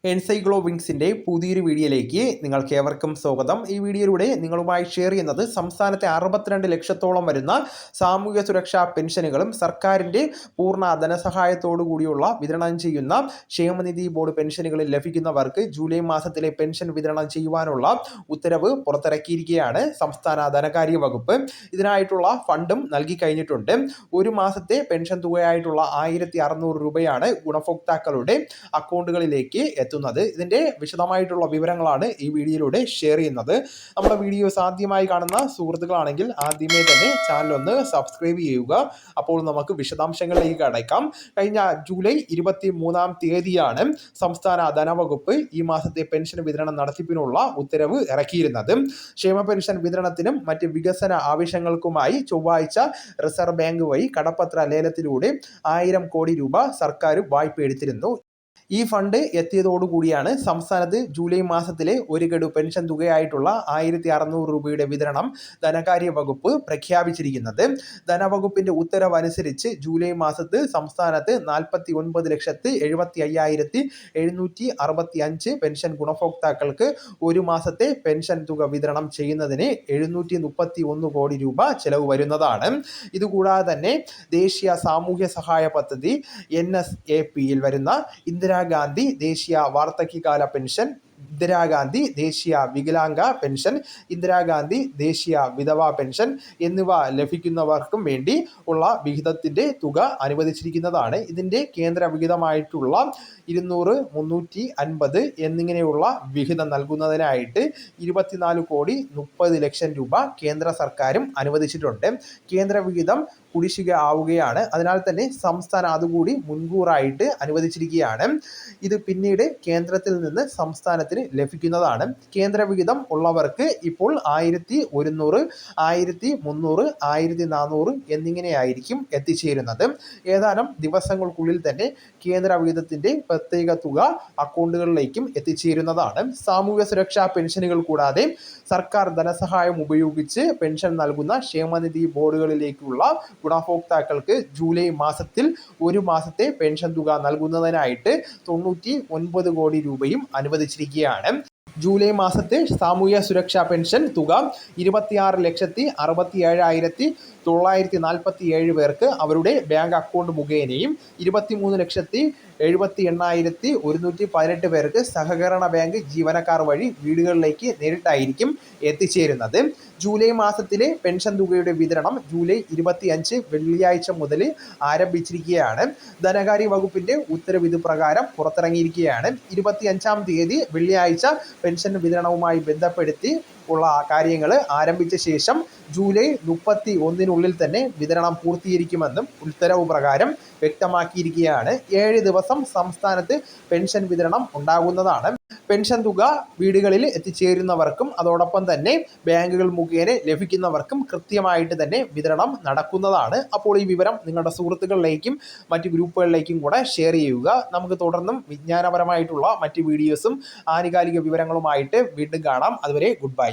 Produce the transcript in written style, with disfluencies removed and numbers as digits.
എൻസൈക്ലോവിങ്സിൻ്റെ പുതിയൊരു വീഡിയോയിലേക്ക് നിങ്ങൾക്ക് ഏവർക്കും സ്വാഗതം. ഈ വീഡിയോയിലൂടെ നിങ്ങളുമായി ഷെയർ ചെയ്യുന്നത് സംസ്ഥാനത്തെ 62 ലക്ഷത്തോളം വരുന്ന സാമൂഹ്യ സുരക്ഷാ പെൻഷനുകളും സർക്കാരിൻ്റെ പൂർണ്ണ ധനസഹായത്തോടു കൂടിയുള്ള വിതരണം ചെയ്യുന്ന ക്ഷേമനിധി ബോർഡ് പെൻഷനുകളിൽ ലഭിക്കുന്നവർക്ക് ജൂലൈ മാസത്തിലെ പെൻഷൻ വിതരണം ചെയ്യുവാനുള്ള ഉത്തരവ് പുറത്തിറക്കിയിരിക്കുകയാണ് സംസ്ഥാന ധനകാര്യ വകുപ്പ്. ഇതിനായിട്ടുള്ള ഫണ്ടും നൽകി കഴിഞ്ഞിട്ടുണ്ട്. ഒരു മാസത്തെ പെൻഷൻ തുകയായിട്ടുള്ള 1600 രൂപയാണ് ഗുണഭോക്താക്കളുടെ അക്കൗണ്ടുകളിലേക്ക് എത്തുന്നത്. ഇതിൻ്റെ വിശദമായിട്ടുള്ള വിവരങ്ങളാണ് ഈ വീഡിയോയിലൂടെ ഷെയർ ചെയ്യുന്നത്. നമ്മുടെ വീഡിയോസ് ആദ്യമായി കാണുന്ന സുഹൃത്തുക്കളാണെങ്കിൽ ആദ്യമേ തന്നെ ചാനൽ ഒന്ന് സബ്സ്ക്രൈബ് ചെയ്യുക. അപ്പോൾ നമുക്ക് വിശദാംശങ്ങളിലേക്ക് കടക്കാം. കഴിഞ്ഞ ജൂലൈ 23-ാം തീയതിയാണ് സംസ്ഥാന ധനവകുപ്പ് ഈ മാസത്തെ പെൻഷൻ വിതരണം നടത്തിപ്പിനുള്ള ഉത്തരവ് ഇറക്കിയിരുന്നത്. ക്ഷേമ പെൻഷൻ വിതരണത്തിനും മറ്റ് വികസന ആവശ്യങ്ങൾക്കുമായി ചൊവ്വാഴ്ച റിസർവ് ബാങ്ക് വഴി കടപ്പത്ര ലേലത്തിലൂടെ 1000 കോടി രൂപ സർക്കാർ വായ്പ എടുത്തിരുന്നു. ഈ ഫണ്ട് എത്തിയതോടുകൂടിയാണ് സംസ്ഥാനത്ത് ജൂലൈ മാസത്തിലെ ഒരു ഗഡു പെൻഷൻ തുകയായിട്ടുള്ള 1600 രൂപയുടെ വിതരണം ധനകാര്യ വകുപ്പ് പ്രഖ്യാപിച്ചിരിക്കുന്നത്. ധനവകുപ്പിന്റെ ഉത്തരവനുസരിച്ച് ജൂലൈ മാസത്ത് സംസ്ഥാനത്ത് 49,75,765 പെൻഷൻ ഗുണഭോക്താക്കൾക്ക് ഒരു മാസത്തെ പെൻഷൻ തുക വിതരണം ചെയ്യുന്നതിന് 731 കോടി രൂപ ചെലവ് വരുന്നതാണ്. ഇതുകൂടാതെ തന്നെ ദേശീയ സാമൂഹ്യ സഹായ പദ്ധതി NSAPയിൽ വരുന്ന ഇന്ദിരാഗാന്ധി ദേശീയ വാർദ്ധക്യകാല പെൻഷൻ, ഇന്ദിരാഗാന്ധി ദേശീയ വികലാംഗ പെൻഷൻ, ഇന്ദിരാഗാന്ധി ദേശീയ വിധവാ പെൻഷൻ എന്നിവ ലഭിക്കുന്നവർക്കും വേണ്ടി ഉള്ള വിഹിതത്തിൻ്റെ തുക അനുവദിച്ചിരിക്കുന്നതാണ്. ഇതിൻ്റെ കേന്ദ്ര വിഹിതമായിട്ടുള്ള 200, 350 എന്നിങ്ങനെയുള്ള വിഹിതം നൽകുന്നതിനായിട്ട് 24,30,00,000 രൂപ കേന്ദ്ര സർക്കാരും അനുവദിച്ചിട്ടുണ്ട്. കേന്ദ്ര വിഹിതം കുടിശ്ശിക ആവുകയാണ്. അതിനാൽ തന്നെ സംസ്ഥാനം അതുകൂടി മുൻകൂറായിട്ട് അനുവദിച്ചിരിക്കുകയാണ്. ഇത് പിന്നീട് കേന്ദ്രത്തിൽ നിന്ന് സംസ്ഥാനത്തിന് ലഭിക്കുന്നതാണ്. കേന്ദ്ര വിഹിതം ഉള്ളവർക്ക് ഇപ്പോൾ 1100, 1300, 1400 എന്നിങ്ങനെയായിരിക്കും എത്തിച്ചേരുന്നത്. ഏതാനും ദിവസങ്ങൾക്കുള്ളിൽ തന്നെ കേന്ദ്ര വിഹിതത്തിൻ്റെ പ്രത്യേക തുക അക്കൗണ്ടുകളിലേക്കും എത്തിച്ചേരുന്നതാണ്. സാമൂഹ്യ സുരക്ഷാ പെൻഷനുകൾ കൂടാതെ സർക്കാർ ധനസഹായം ഉപയോഗിച്ച് പെൻഷൻ നൽകുന്ന ക്ഷേമനിധി ബോർഡുകളിലേക്കുള്ള ഗുണഭോക്താക്കൾക്ക് ജൂലൈ മാസത്തിൽ ഒരു മാസത്തെ പെൻഷൻ തുക നൽകുന്നതിനായിട്ട് 99 കോടി രൂപയും അനുവദിച്ചിരിക്കുകയാണ്. ജൂലൈ മാസത്തെ സാമൂഹ്യ സുരക്ഷാ പെൻഷൻ തുക 26,67,947 പേർക്ക് അവരുടെ ബാങ്ക് അക്കൗണ്ട് മുഖേനയും 23,78,118 പേർക്ക് സഹകരണ ബാങ്ക് ജീവനക്കാർ വഴി വീടുകളിലേക്ക് നേരിട്ടായിരിക്കും എത്തിച്ചേരുന്നത്. ജൂലൈ മാസത്തിലെ പെൻഷൻ തുകയുടെ വിതരണം ജൂലൈ 25 വെള്ളിയാഴ്ച മുതൽ ആരംഭിച്ചിരിക്കുകയാണ്. ധനകാര്യ വകുപ്പിന്റെ ഉത്തരവ് ഇത് പ്രകാരം പുറത്തിറങ്ങിയിരിക്കുകയാണ്. 25-ാം തീയതി വെള്ളിയാഴ്ച പെൻഷൻ വിതരണവുമായി ബന്ധപ്പെടുത്തി ഉള്ള കാര്യങ്ങൾ ആരംഭിച്ച ശേഷം ജൂലൈ 31-നുള്ളിൽ തന്നെ വിതരണം പൂർത്തീകരിക്കുമെന്നും ഉത്തരവ് പ്രകാരം വ്യക്തമാക്കിയിരിക്കുകയാണ്. 7 ദിവസം സംസ്ഥാനത്ത് പെൻഷൻ വിതരണം ഉണ്ടാകുന്നതാണ്. പെൻഷൻ തുക വീടുകളിൽ എത്തിച്ചേരുന്നവർക്കും അതോടൊപ്പം തന്നെ ബാങ്കുകൾ മുഖേന ലഭിക്കുന്നവർക്കും കൃത്യമായിട്ട് തന്നെ വിതരണം നടക്കുന്നതാണ്. അപ്പോൾ ഈ വിവരം നിങ്ങളുടെ സുഹൃത്തുക്കളിലേക്കും മറ്റ് ഗ്രൂപ്പുകളിലേക്കും കൂടെ ഷെയർ ചെയ്യുക. നമുക്ക് തുടർന്നും വിജ്ഞാനപരമായിട്ടുള്ള മറ്റ് വീഡിയോസും ആനുകാലിക വിവരങ്ങളുമായിട്ട് വീണ്ടും കാണാം. അതുവരെ ഗുഡ് ബൈ.